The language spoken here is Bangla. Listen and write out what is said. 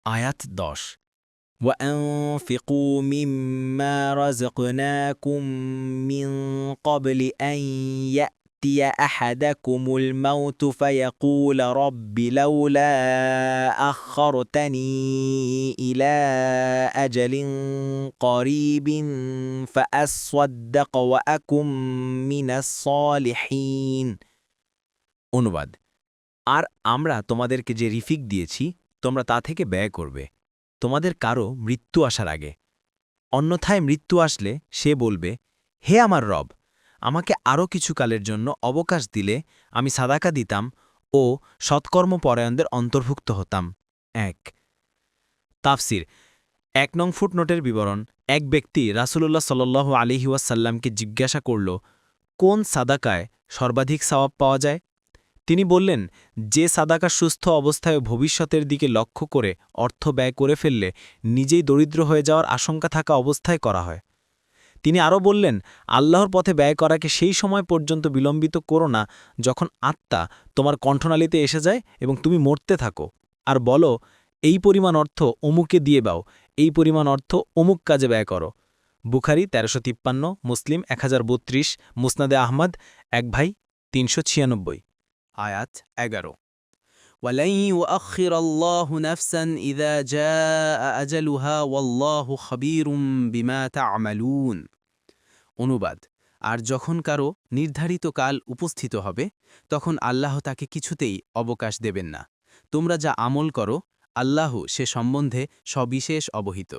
আয়াত ১০ وأنفقوا مما رزقناكم من قبل أن يأتي أحدكم الموت فيقول رب لولا أخرتني إلى أجل قريب فأصدق وأكن من الصالحين অনুবাদ আর আমরা তোমাদেরকে যে রিফিক দিয়েছি তোমরা তা থেকে ব্যয় করবে তোমাদের কারো মৃত্যু আসার আগে অন্যথায় মৃত্যু আসলে সে বলবে হে আমার রব আমাকে আরও কিছু কালের জন্য অবকাশ দিলে আমি সাদাকা দিতাম ও সৎকর্মপরায়ণদের অন্তর্ভুক্ত হতাম ১ তাফসির ১ নং ফুটনোটের বিবরণ এক ব্যক্তি রাসূলুল্লাহ সাল্লাল্লাহু আলাইহি ওয়াসাল্লামকে জিজ্ঞাসা করল কোন সাদাকায় সর্বাধিক সওয়াব পাওয়া যায় তিনি বললেন যে সাদাকা সুস্থ অবস্থায় ভবিষ্যতের দিকে লক্ষ্য করে অর্থ ব্যয় করে ফেললে নিজেই দরিদ্র হয়ে যাওয়ার আশঙ্কা থাকা অবস্থায় করা হয় তিনি আরও বললেন আল্লাহর পথে ব্যয় করাকে সেই সময় পর্যন্ত বিলম্বিত করো না যখন আত্মা তোমার কণ্ঠনালীতে এসে যায় এবং তুমি মরতে থাকো আর বলো এই পরিমাণ অর্থ অমুকে দিয়ে দাও এই পরিমাণ অর্থ অমুক কাজে ব্যয় করো বুখারি ১৩৫৩ মুসলিম ১০৩২ মুসনাদে আহমদ এক ভাই ৩৯৬ আয়াত ১১ ولن يؤخر الله نفسا إذا جاء أجلها والله خبير بما تعملون অনুবাদ আর যখন কারো নির্ধারিত কাল উপস্থিত হবে তখন আল্লাহ তাকে কিছুতেই অবকাশ দেবেন না তোমরা যা আমল করো আল্লাহ সে সম্বন্ধে সবিশেষ অবহিত